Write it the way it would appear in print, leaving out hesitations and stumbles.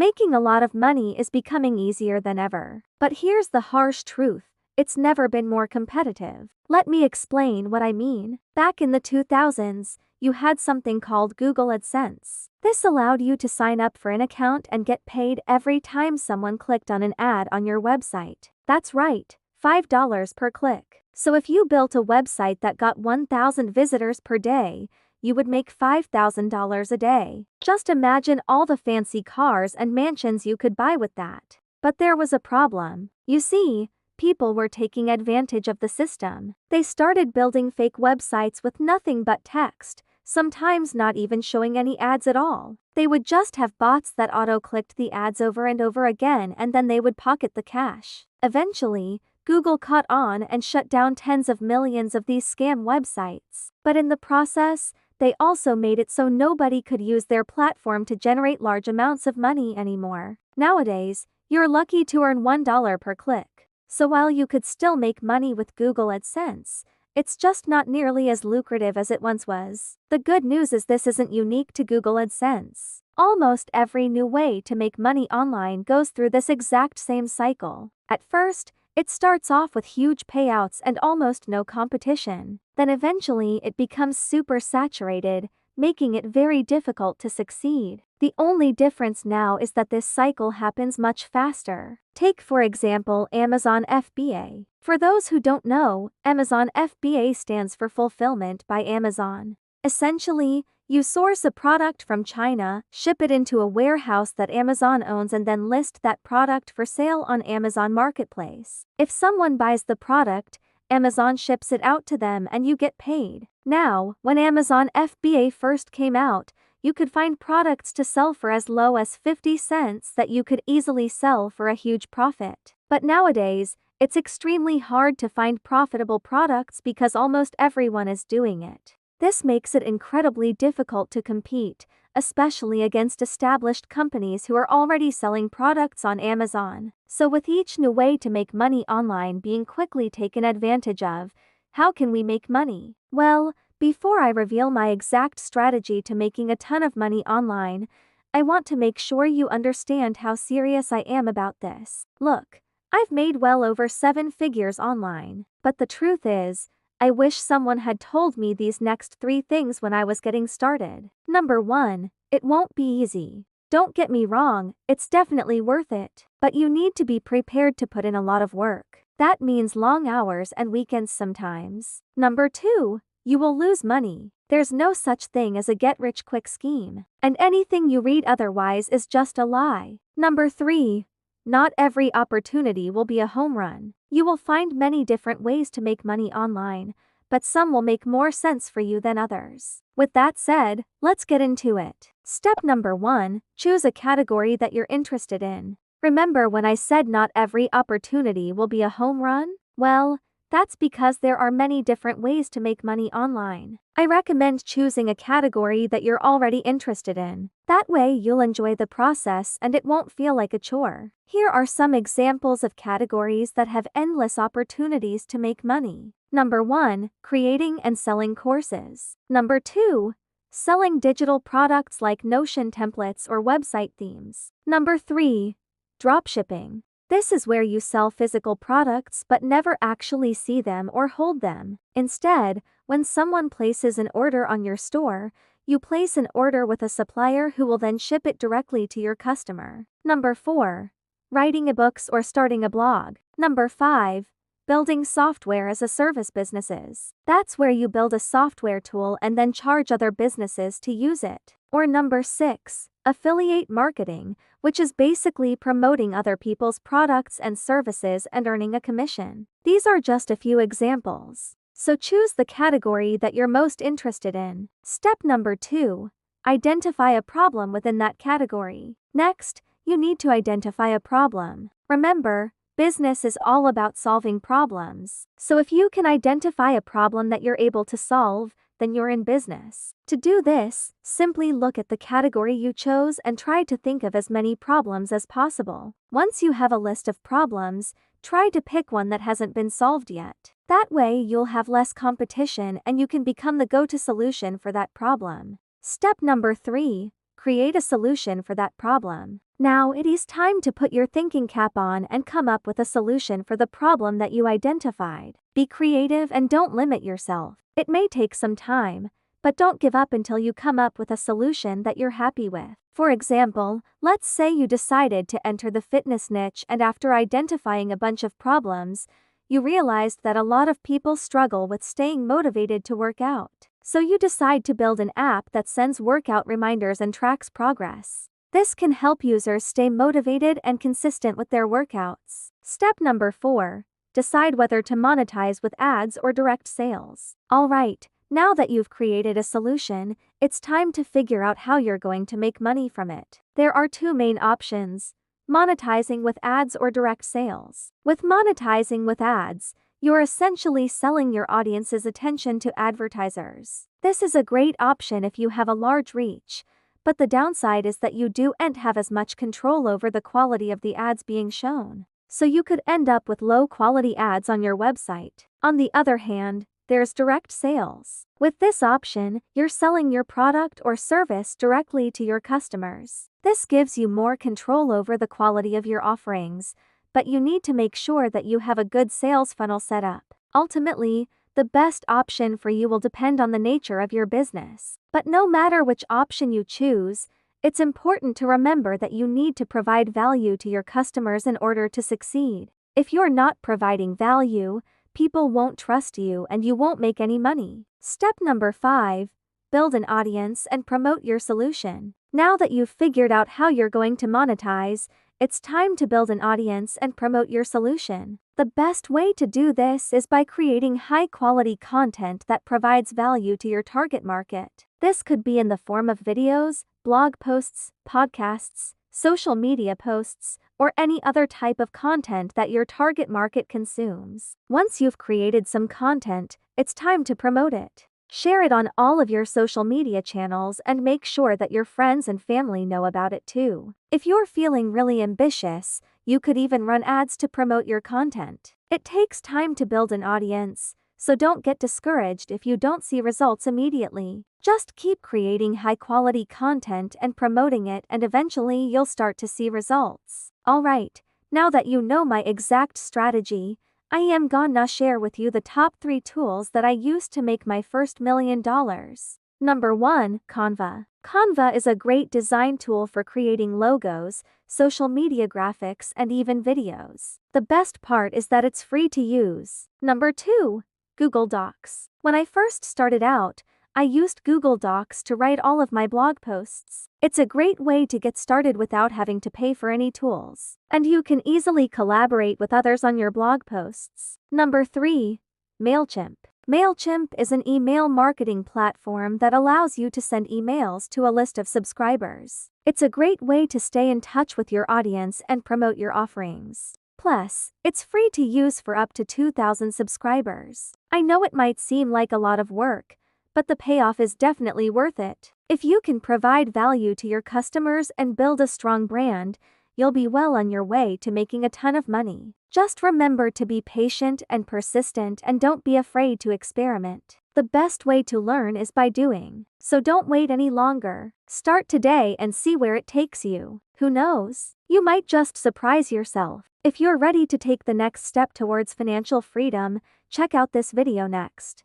Making a lot of money is becoming easier than ever. But here's the harsh truth. It's never been more competitive. Let me explain what I mean. Back in the 2000s, you had something called Google AdSense. This allowed you to sign up for an account and get paid every time someone clicked on an ad on your website. That's right, $5 per click. So if you built a website that got 1,000 visitors per day, you would make $5,000 a day. Just imagine all the fancy cars and mansions you could buy with that. But there was a problem. You see, people were taking advantage of the system. They started building fake websites with nothing but text, sometimes not even showing any ads at all. They would just have bots that auto-clicked the ads over and over again, and then they would pocket the cash. Eventually, Google caught on and shut down tens of millions of these scam websites. But in the process, they also made it so nobody could use their platform to generate large amounts of money anymore. Nowadays, you're lucky to earn $1 per click. So while you could still make money with Google AdSense, it's just not nearly as lucrative as it once was. The good news is this isn't unique to Google AdSense. Almost every new way to make money online goes through this exact same cycle. At first, it starts off with huge payouts and almost no competition. Then eventually it becomes super saturated, making it very difficult to succeed. The only difference now is that this cycle happens much faster. Take for example Amazon FBA. For those who don't know, Amazon FBA stands for Fulfillment by Amazon. Essentially, you source a product from China, ship it into a warehouse that Amazon owns, and then list that product for sale on Amazon Marketplace. If someone buys the product, Amazon ships it out to them and you get paid. Now, when Amazon FBA first came out, you could find products to sell for as low as 50 cents that you could easily sell for a huge profit. But nowadays, it's extremely hard to find profitable products because almost everyone is doing it. This makes it incredibly difficult to compete, especially against established companies who are already selling products on Amazon. So with each new way to make money online being quickly taken advantage of, how can we make money? Well, before I reveal my exact strategy to making a ton of money online, I want to make sure you understand how serious I am about this. Look, I've made well over 7 figures online, but the truth is, I wish someone had told me these next 3 things when I was getting started. Number 1, it won't be easy. Don't get me wrong, it's definitely worth it, but you need to be prepared to put in a lot of work. That means long hours and weekends sometimes. Number 2, you will lose money. There's no such thing as a get-rich-quick scheme, and anything you read otherwise is just a lie. Number 3, not every opportunity will be a home run. You will find many different ways to make money online, but some will make more sense for you than others. With that said, let's get into it. Step number 1, choose a category that you're interested in. Remember when I said not every opportunity will be a home run? Well, that's because there are many different ways to make money online. I recommend choosing a category that you're already interested in. That way you'll enjoy the process and it won't feel like a chore. Here are some examples of categories that have endless opportunities to make money. Number 1, creating and selling courses. Number 2, selling digital products like Notion templates or website themes. Number 3, dropshipping. This is where you sell physical products but never actually see them or hold them. Instead, when someone places an order on your store, you place an order with a supplier who will then ship it directly to your customer. Number 4, writing ebooks or starting a blog. Number 5, building software as a service businesses. That's where you build a software tool and then charge other businesses to use it. Or number 6, affiliate marketing, which is basically promoting other people's products and services and earning a commission. These are just a few examples. So choose the category that you're most interested in. Step number 2, identify a problem within that category. Next, you need to identify a problem. Remember, business is all about solving problems. So if you can identify a problem that you're able to solve, then you're in business. To do this, simply look at the category you chose and try to think of as many problems as possible. Once you have a list of problems, try to pick one that hasn't been solved yet. That way you'll have less competition and you can become the go-to solution for that problem. Step number 3, create a solution for that problem. Now it is time to put your thinking cap on and come up with a solution for the problem that you identified. Be creative and don't limit yourself. It may take some time, but don't give up until you come up with a solution that you're happy with. For example, let's say you decided to enter the fitness niche, and after identifying a bunch of problems, you realized that a lot of people struggle with staying motivated to work out. So you decide to build an app that sends workout reminders and tracks progress. This can help users stay motivated and consistent with their workouts. Step number 4. Decide whether to monetize with ads or direct sales. Alright, now that you've created a solution, it's time to figure out how you're going to make money from it. There are two main options: monetizing with ads or direct sales. With monetizing with ads, you're essentially selling your audience's attention to advertisers. This is a great option if you have a large reach, but the downside is that you don't have as much control over the quality of the ads being shown. So you could end up with low-quality ads on your website. On the other hand, there's direct sales. With this option, you're selling your product or service directly to your customers. This gives you more control over the quality of your offerings, but you need to make sure that you have a good sales funnel set up. Ultimately, the best option for you will depend on the nature of your business. But no matter which option you choose, it's important to remember that you need to provide value to your customers in order to succeed. If you're not providing value, people won't trust you and you won't make any money. Step number 5. Build an audience and promote your solution. Now that you've figured out how you're going to monetize, it's time to build an audience and promote your solution. The best way to do this is by creating high-quality content that provides value to your target market. This could be in the form of videos, blog posts, podcasts, social media posts, or any other type of content that your target market consumes. Once you've created some content, it's time to promote it. Share it on all of your social media channels and make sure that your friends and family know about it too. If you're feeling really ambitious, you could even run ads to promote your content. It takes time to build an audience, so don't get discouraged if you don't see results immediately. Just keep creating high-quality content and promoting it, and eventually you'll start to see results. Alright, now that you know my exact strategy, I am gonna share with you the top 3 tools that I used to make my first $1 million. Number 1. Canva. Canva is a great design tool for creating logos, social media graphics, and even videos. The best part is that it's free to use. Number 2. Google Docs. When I first started out, I used Google Docs to write all of my blog posts. It's a great way to get started without having to pay for any tools. And you can easily collaborate with others on your blog posts. Number 3. MailChimp. MailChimp is an email marketing platform that allows you to send emails to a list of subscribers. It's a great way to stay in touch with your audience and promote your offerings. Plus, it's free to use for up to 2,000 subscribers. I know it might seem like a lot of work, but the payoff is definitely worth it. If you can provide value to your customers and build a strong brand, you'll be well on your way to making a ton of money. Just remember to be patient and persistent, and don't be afraid to experiment. The best way to learn is by doing. So don't wait any longer. Start today and see where it takes you. Who knows? You might just surprise yourself. If you're ready to take the next step towards financial freedom, check out this video next.